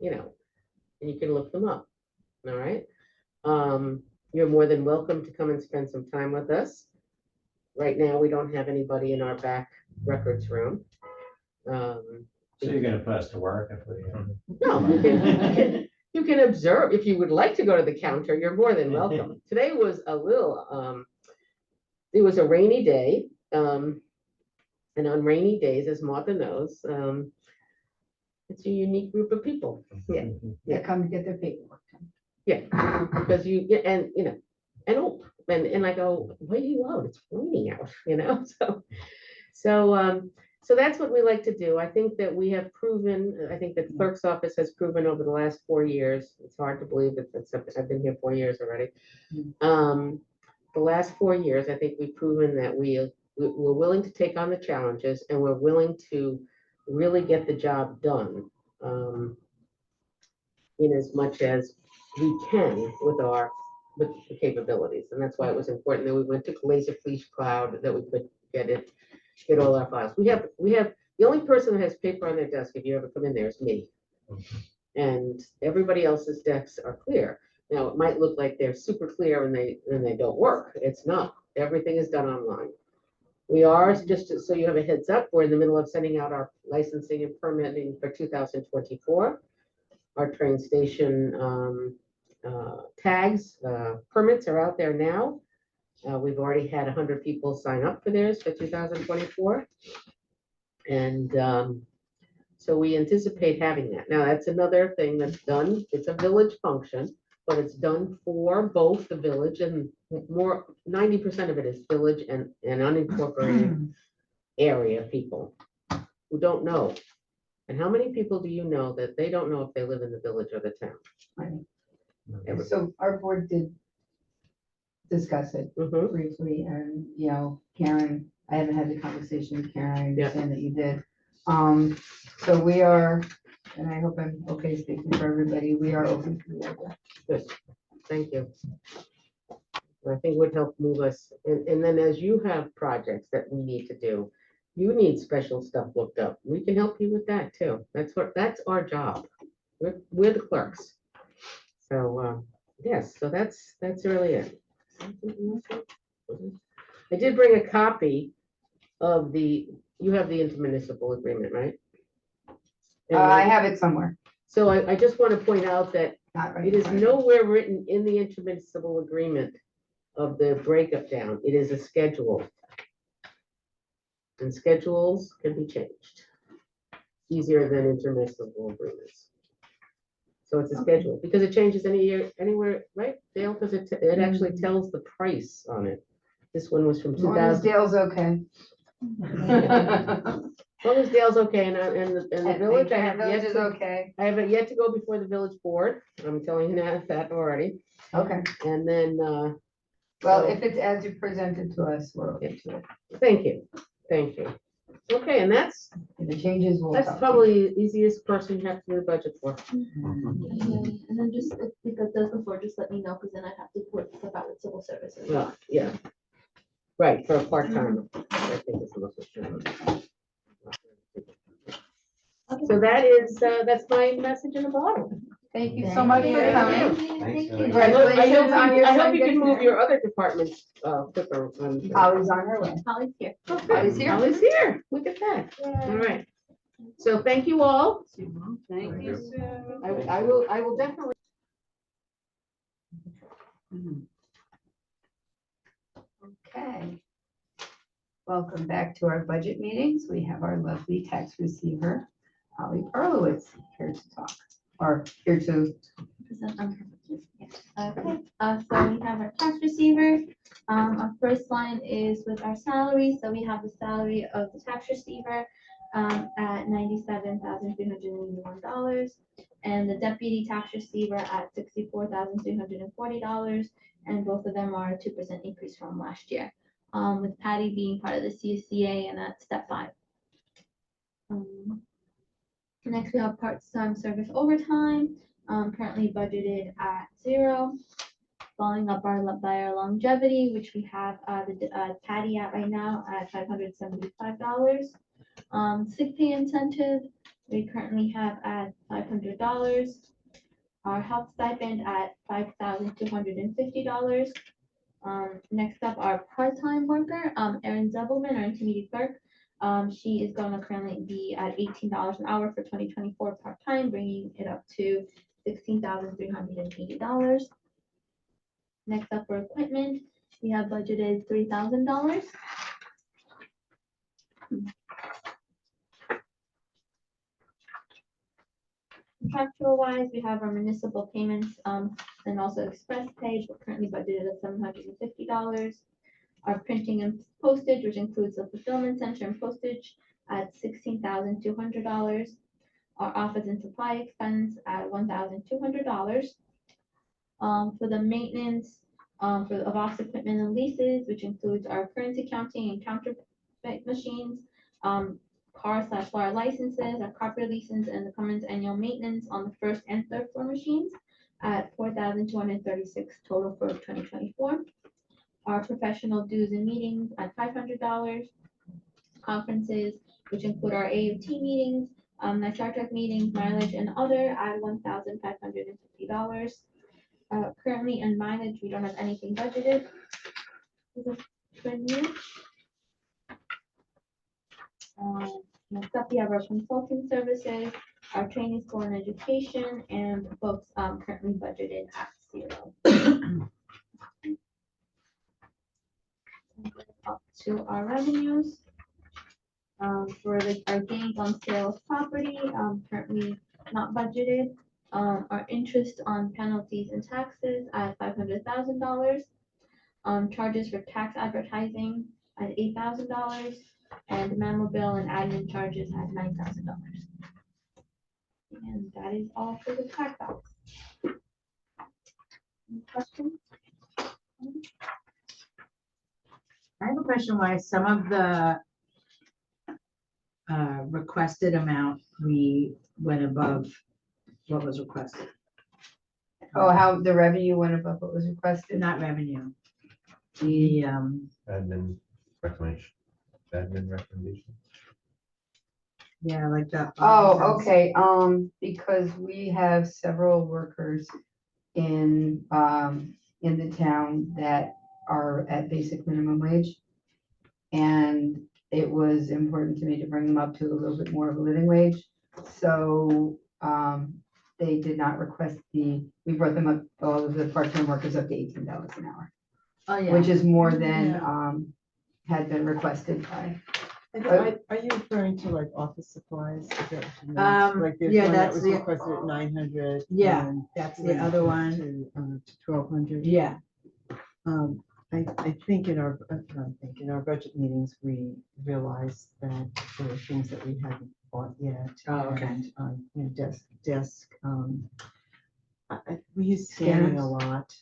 and you can look them up. All right. You're more than welcome to come and spend some time with us. Right now, we don't have anybody in our back records room. So you're gonna put us to work if we. No, you can observe. If you would like to go to the counter, you're more than welcome. Today was a little, it was a rainy day. And on rainy days, as Martha knows, it's a unique group of people. Yeah. They come to get their paperwork done. Yeah, because and I go, why are you out? It's raining out, So that's what we like to do. I think that we have proven, I think that the clerk's office has proven over the last 4 years. It's hard to believe that I've been here 4 years already. The last 4 years, I think we've proven that we're willing to take on the challenges and we're willing to really get the job done in as much as we can with the capabilities. And that's why it was important that we went to Laserfish Cloud, that we could get all our files. We have the only person that has paper on their desk, if you ever come in there, is me. And everybody else's desks are clear. Now, it might look like they're super clear and they don't work. It's not. Everything is done online. We are, just so you have a heads up, we're in the middle of sending out our licensing and permitting for 2024. Our train station tags, permits are out there now. We've already had 100 people sign up for theirs for 2024. And so we anticipate having that. Now, that's another thing that's done. It's a village function. but it's done for both the village and more, 90% of it is village and unincorporated area people who don't know. And how many people do you know that they don't know if they live in the village or the town? So our board did discuss it Mhm. briefly, and, you know, Karen, I haven't had the conversation with Karen, I Yeah. understand that you did. So we are, and I hope I'm okay speaking for everybody, we are open to the idea. Good, thank you. I think would help move us, and then as you have projects that we need to do, you need special stuff looked up, we can help you with that too. That's our job. We're the clerks. So, yes, so that's really it. I did bring a copy of you have the intermunicipal agreement, right? I have it somewhere, So I just want to point out that not right. it in is front of me. nowhere written in the intermunicipal agreement of the breakup down. It is a schedule. And schedules can be changed. Easier than intermunicipal agreements. So it's a schedule, because it changes anywhere, right, Dale? Because it actually tells the price on it. This one was from As long as 2000. Dale's okay. As long as Dale's okay, and the village, I have Village yet is to, okay, I have yet to go before the village board. I'm telling you that already. okay. And then, Well, So- if it's as you presented to us, we're open to it. thank you. Okay, and that's If it changes, we'll. talk to you. probably the easiest person you have to do the budget for. And then just, if it does before, just let me know, because then I have to work stuff out with civil services. Well, yeah. Right, for a part-time, I think is the most important. So that's my message in a bottle. Thank you so much for coming. Thank you. Congratulations on your I hope son you can getting move married. your other departments, quicker. Holly's on her way. Holly's here. Holly's here. Holly's here, look at that, all right. So thank you all. Thank you, Sue. I will definitely. Okay. Welcome back to our budget meetings. We have our lovely tax receiver, Holly Perlowitz, here to talk, or here to, Present on purposes, yes. Okay, so we have our tax receiver. Our first line is with our salary, so we have the salary of the tax receiver at $97,381, and the deputy tax receiver at $64,340, and both of them are a 2% increase from last year, with Patty being part of the CSCA and at step 5. Next, we have part-time service overtime, currently budgeted at 0. Following up by our longevity, which we have the Patty at right now at $575. Sick pay incentive, we currently have at $500. Our health stipend at $5,250. Next up, our part-time worker, Erin Zebelman, our intermediate clerk. She is going to currently be at $18 an hour for 2024 part-time, bringing it up to $16,380. Next up for equipment, we have budgeted $3,000. Contractual wise, we have our municipal payments and also express pay, we're currently budgeted at $750. Our printing and postage, which includes the fulfillment center and postage, at $16,200. Our office and supply expense at $1,200. For the maintenance of office equipment and leases, which includes our currency counting and counterfeit machines, car/bar licenses, our copy license, and the Cummins annual maintenance on the first and third floor machines at $4,236 total for 2024. Our professional dues and meetings at $500. Conferences, which include our AUT meetings, NYSARTEC meetings, mileage, and other at $1,550. Currently in mileage, we don't have anything budgeted. Is this good news? Next up, we have our consulting services, our training, school, and education, and books currently budgeted at 0. Up to our revenues. For our gains on sale of property, currently not budgeted. our interest on penalties and taxes at $500,000. Charges for tax advertising at $8,000, and memo bill and admin charges at $9,000. And that is all for the tax box. Any questions? I have a question why some of the requested amount, we went above what was requested. Oh, how the revenue went above what was requested? Not revenue. The, Admin recommendation. yeah, like the. Oh, okay, because we have several workers in the town that are at basic minimum wage. And it was important to me to bring them up to a little bit more of a living wage. So, they did not request we brought them up, all of the part-time workers up to $18 an hour, Oh, yeah. which is more than, had been requested by. Are you referring to like office supplies? Is that what you meant? Like there's yeah, one that that's was the- requested at 900. Yeah, and that's the went other to- one. To 1,200. Yeah. I think in our budget meetings, we realized that there were things that we hadn't bought yet. Oh, okay. And, you know, desk, we use scanning a lot,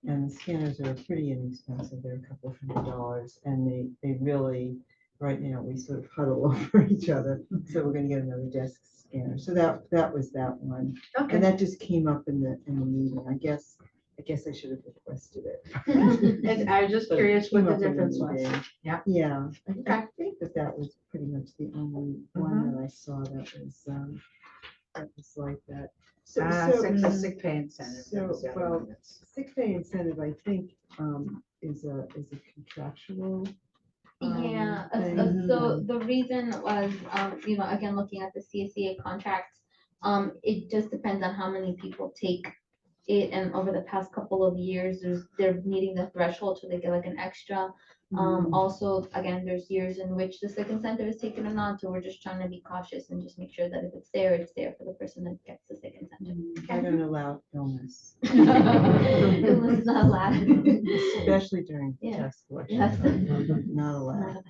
and the scanners are pretty inexpensive. They're a couple $100, and they really, right now, we sort of huddle over each other. So we're gonna get another desk scanner. So that was that one. Okay. And that just came up in the meeting. I guess I should have requested it. And I was just But it curious what came the up in difference was. meeting. Yeah. Yeah, I Okay. think that was pretty much the only one that I saw that was like that. The sick pay incentive. So, that was the other well, one that's- sick pay incentive, I think, is a contractual. Yeah, thing. so the reason was, again, looking at the CSEA contracts, it just depends on how many people take it, and over the past couple of years, they're meeting the threshold, so they get like an extra. Also, again, there's years in which the sick incentive is taken or not, so we're just trying to be cautious and just make sure that if it's there for the person that gets the sick incentive. I don't allow illness. Illness is not allowed. Especially during Yeah. tax collection. Yes. Not allowed.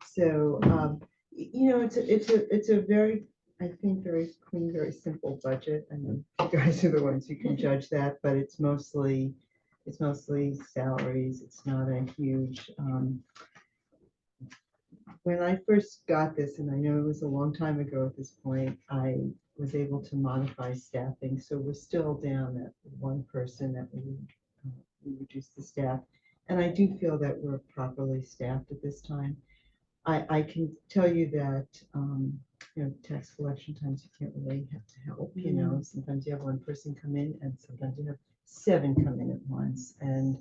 So, you know, it's a very, I think, very clean, very simple budget. I mean, you guys are the ones who can judge that, but it's mostly salaries. It's not a huge, when I first got this, and I know it was a long time ago at this point, I was able to modify staffing. So we're still down at one person that we reduced the staff. And I do feel that we're properly staffed at this time. I can tell you that, you know, tax collection times you can't really have to help, you know, sometimes you have one person come in and sometimes you have 7 come in at once. And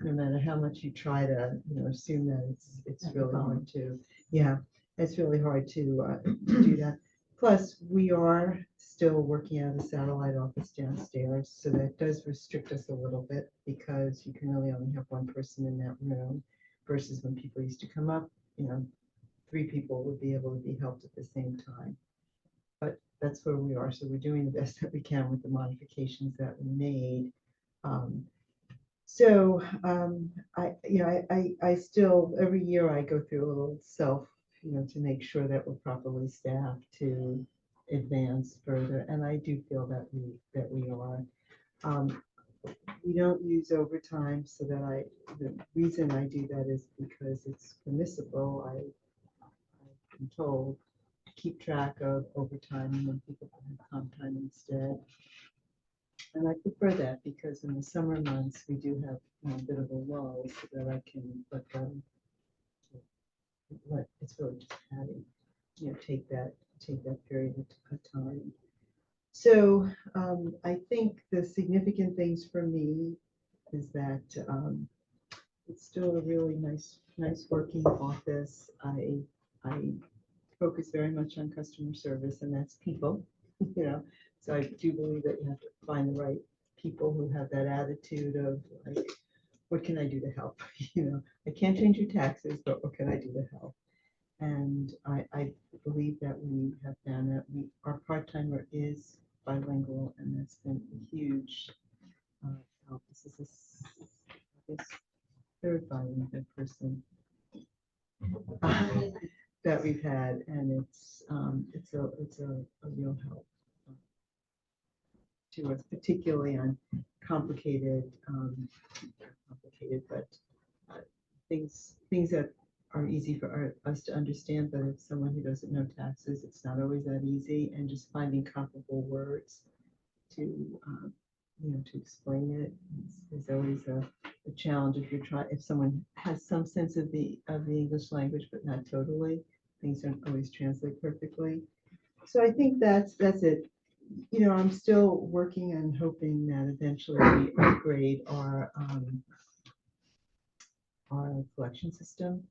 no matter how much you try to, you know, assume that it's really hard to, it's really hard to do that. Plus, we are still working out of a satellite office downstairs, so that does restrict us a little bit because you can really only have one person in that room versus when people used to come up, you know, 3 people would be able to be helped at the same time. But that's where we are. So we're doing the best that we can with the modifications that we made. I still, every year I go through a little self, you know, to make sure that we're properly staffed to advance further. And I do feel that we are. We don't use overtime, so that the reason I do that is because it's permissible. I've been told to keep track of overtime and when people can have comp time instead. And I prefer that because in the summer months, we do have a bit of a lull so that I can it's really just Patty, you know, take that period of time. So I think the significant things for me is that it's still a really nice working office. I focus very much on customer service, and that's people, you know. So I do believe that you have to find the right people who have that attitude of like, what can I do to help? You know, I can't change your taxes, but what can I do to help? And I believe that we have found that our part-timer is bilingual, and that's been a huge help. This is I guess, third bilingual person that we've had, and it's a real help to us, particularly on complicated, but things that are easy for us to understand, but if someone who doesn't know taxes, it's not always that easy, and just finding comparable words to, to explain it is always a challenge if someone has some sense of the English language, but not totally. Things don't always translate perfectly. So I think that's it. I'm still working and hoping that eventually we upgrade our collection system,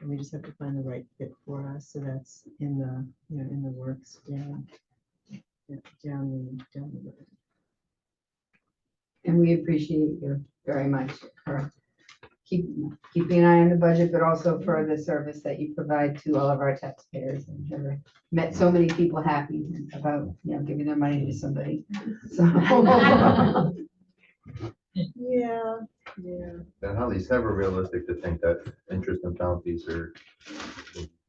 and we just have to find the right fit for us. So that's in the works down the road. And we appreciate you very much for keeping an eye on the budget, but also for the service that you provide to all of our taxpayers. And never met so many people happy about, giving their money to somebody. So. Yeah. And Holly, it's never realistic to think that interest and penalties are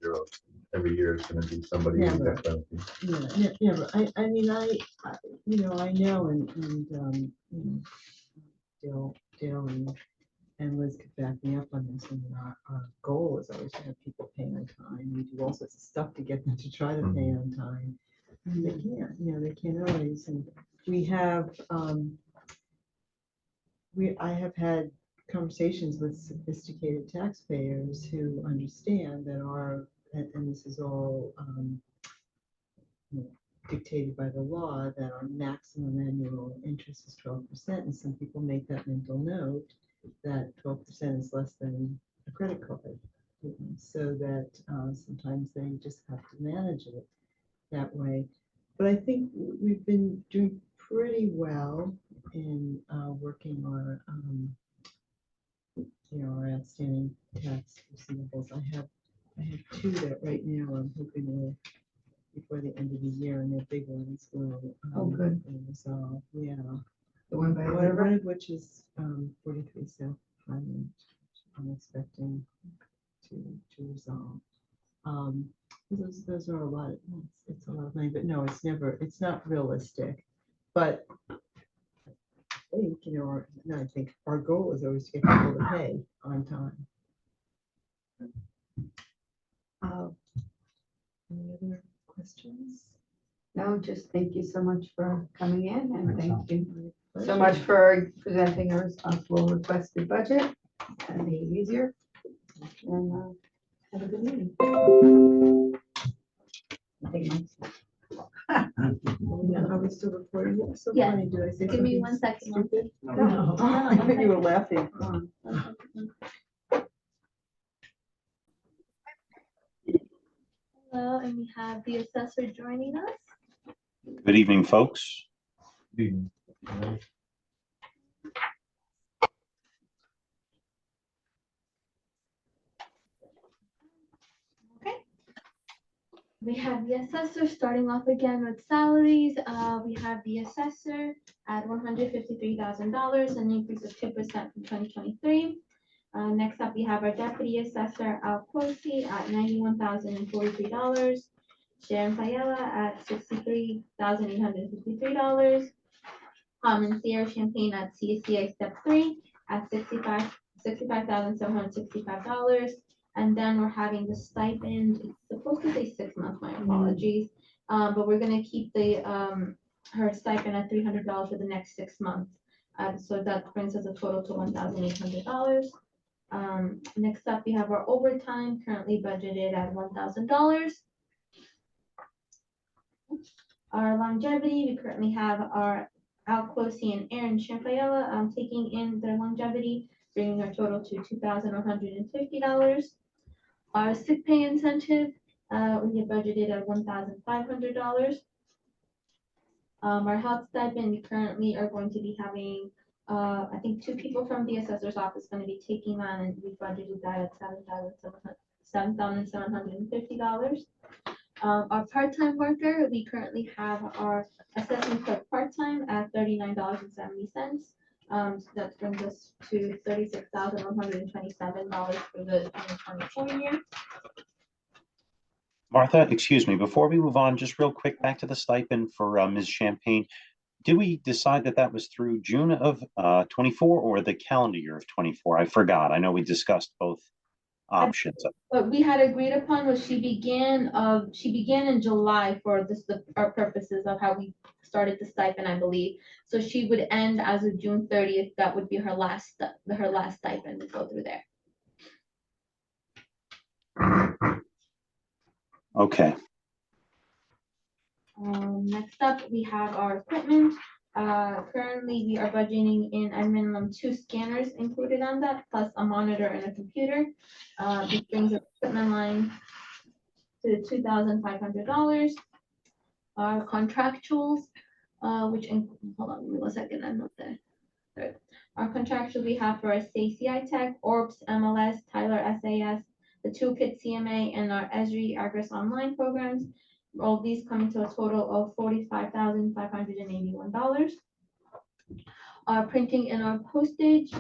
zero. Every year is gonna be somebody who's got penalties. Yeah, but I mean, I know, and Dale and Liz could back me up on this, and our goal is always to have people pay on time. We do all sorts of stuff to get them to try to pay on time. They can't, they can't always, and we have, I have had conversations with sophisticated taxpayers who understand that and this is all dictated by the law, that our maximum annual interest is 12%, and some people make that mental note that 12% is less than a credit card, so that sometimes they just have to manage it that way. But I think we've been doing pretty well in working our our outstanding tax receivables. I have two that right now I'm hoping will, before the end of the year, and they're big ones, will good. resolve. Yeah. The one by the One river? of which is 43 South Highland. I'm expecting to resolve. Those are a lot. It's a lot of money, but no, it's not realistic. But I think, our goal is always to get people to pay on time. Any other questions? No, just thank you so much for coming in, and thank you so Pleasure. much for presenting a responsible requested budget and make it easier. And have a good meeting. Are we still recording it? So Yeah. funny. Did I say Give me something 1 second. stupid? No. I thought you were laughing. Hello, and we have the assessor joining us. Good evening, folks. We have the assessor starting off again with salaries. We have the assessor at $153,000, an increase of 2% from 2023. Next up, we have our deputy assessor, Al Quosi, at $91,043. Sharon Fayella at $63,853. And Sierra Champagne at CSCA Step 3 at $65,765. And then we're having the stipend. It's supposed to say 6 months, my apologies. But we're gonna keep the her stipend at $300 for the next 6 months. So that brings us a total to $1,800. Next up, we have our overtime, currently budgeted at $1,000. Our longevity, we currently have our Al Quosi and Aaron Champayella taking in their longevity, bringing our total to $2,150. Our sick pay incentive, we have budgeted at $1,500. Our health stipend, we currently are going to be having, I think 2 people from the assessor's office going to be taking on, and we budgeted that at $7,750. Our part-time worker, we currently have our assessment clerk part-time at $39.70. So that brings us to $36,127 for the 2024 year. Martha, excuse me, before we move on, just real quick, back to the stipend for Ms. Champagne. Did we decide that that was through June of 24 or the calendar year of 24? I forgot. I know we discussed both options. What we had agreed upon was she began in July for our purposes of how we started the stipend, I believe. So she would end as of June 30th. That would be her last stipend to go through there. Okay. Next up, we have our equipment. Currently, we are budgeting in a minimum 2 scanners included on that, plus a monitor and a computer. This brings the equipment line to $2,500. Our contractuals, hold on, give me 1 second, I'm not there. Right. Our contractuals we have for our CI Tech, ORBS, MLS, Tyler SAS, the Toolkit CMA, and our Esri Agris Online programs. All these coming to a total of $45,581. Our printing and our postage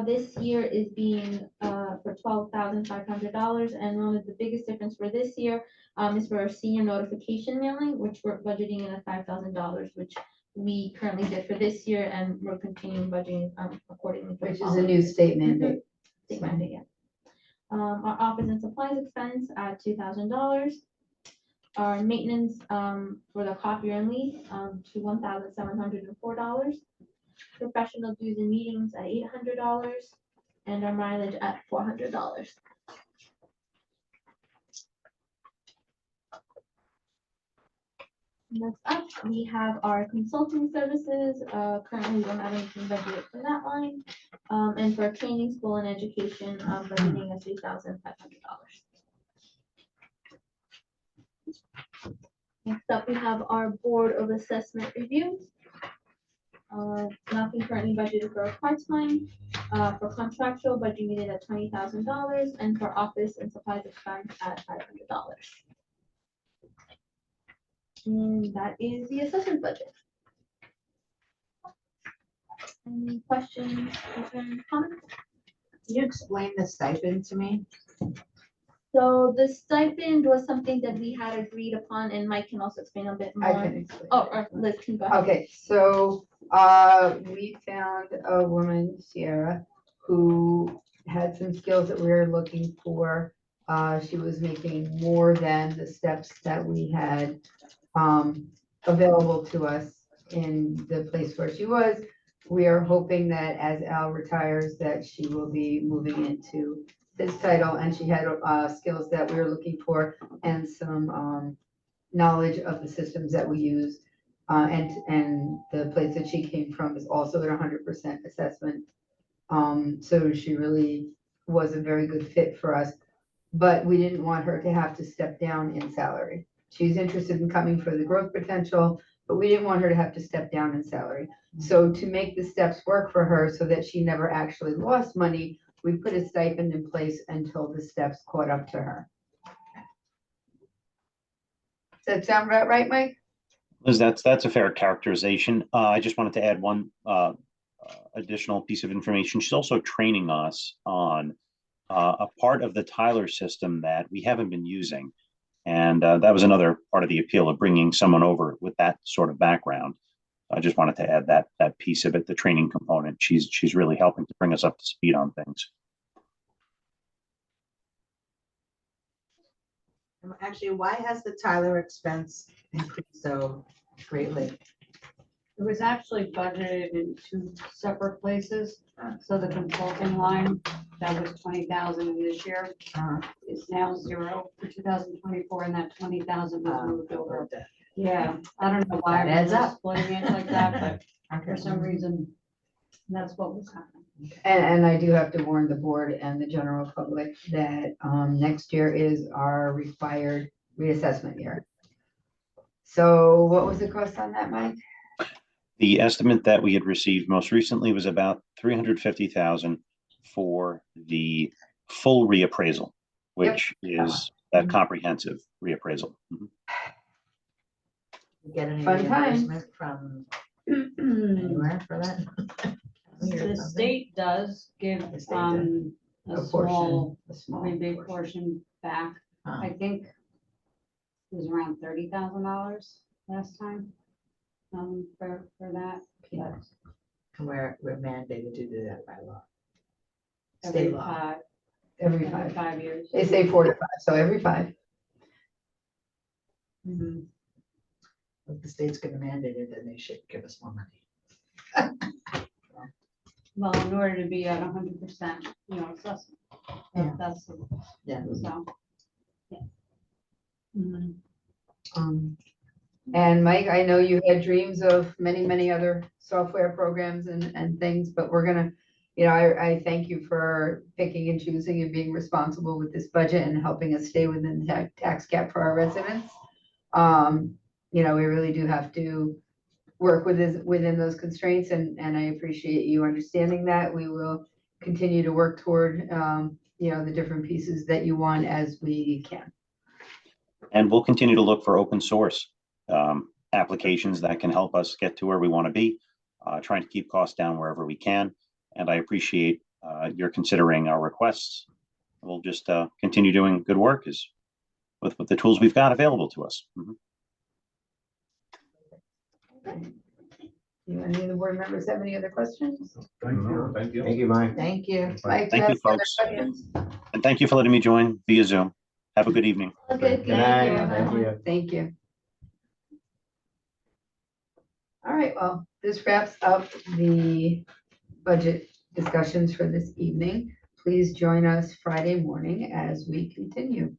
this year is being for $12,500, and one of the biggest difference for this year is for our senior notification mailing, which we're budgeting in at $5,000, which we currently did for this year, and we're continuing budgeting accordingly. Which is a new state mandate. State mandate, yeah. Our office and supplies expense at $2,000. Our maintenance for the copier and lease to $1,704. Professional dues and meetings at $800, and our mileage at $400. Next up, we have our consulting services. Currently, we don't have anything budgeted for that line. And for training, school, and education, budgeting at $3,500. Next up, we have our Board of Assessment Reviews. Nothing currently budgeted for a part-time. For contractual, budgeted at $20,000, and for office and supplies expense at $500. And that is the assessment budget. Any questions, concerns, comments? Can you explain the stipend to me? So the stipend was something that we had agreed upon, and Mike can also explain a bit more. I can explain. Oh, or Liz can go ahead. Okay, so we found a woman, Sierra, who had some skills that we were looking for. She was making more than the steps that we had available to us in the place where she was. We are hoping that as Al retires, that she will be moving into his title, and she had skills that we were looking for and some knowledge of the systems that we use. And the place that she came from is also at 100% assessment. So she really was a very good fit for us, but we didn't want her to have to step down in salary. She's interested in coming for the growth potential, but we didn't want her to have to step down in salary. So to make the steps work for her so that she never actually lost money, we put a stipend in place until the steps caught up to her. Does that sound about right, Mike? Liz, that's a fair characterization. I just wanted to add one additional piece of information. She's also training us on a part of the Tyler system that we haven't been using. And that was another part of the appeal of bringing someone over with that sort of background. I just wanted to add that piece of it, the training component. She's really helping to bring us up to speed on things. Actually, why has the Tyler expense increased so greatly? It was actually budgeted in 2 separate places. So the consulting line, that was 20,000 in this year, is now 0 for 2024, and that 20,000 was moved over. Yeah, I don't know why That adds we're up. splitting it like that, but for Okay. some reason, that's what was happening. And I do have to warn the board and the general public that next year is our required reassessment year. So what was the cost on that, Mike? The estimate that we had received most recently was about $350,000 for the full reappraisal, which is that comprehensive reappraisal. Mhm. Get any Fun times. reimbursement from anywhere for that? The state does give, The state does. a A small portion, a small rebate portion. portion back. Ah. I think it was around $30,000 last time, for that. But We're mandated to do that by law. every State law. five, Every every 5. 5 years. They say 4 to 5, so every 5. Mhm. If the state's gonna mandate it, then they should give us more money. Well, in order to be at 100%, assessment. Yeah. That's, Yeah. so. Yeah. Mhm. And Mike, I know you had dreams of many, many other software programs and things, but we're gonna, I thank you for picking and choosing and being responsible with this budget and helping us stay within the tax cap for our residents. We really do have to work within those constraints, and I appreciate you understanding that. We will continue to work toward, the different pieces that you want as we can. And we'll continue to look for open source applications that can help us get to where we want to be, trying to keep costs down wherever we can. And I appreciate your considering our requests. We'll just continue doing good work with the tools we've got available to us. Mhm. Do any of the board members have any other questions? Thank you. Thank you. Thank you, Mike. Thank you. Mike, do Thank you, have any other folks. questions? And thank you for letting me join via Zoom. Have a good evening. Okay, Good night. thank Thank you. you. Thank you. All right, well, this wraps up the budget discussions for this evening. Please join us Friday morning as we continue.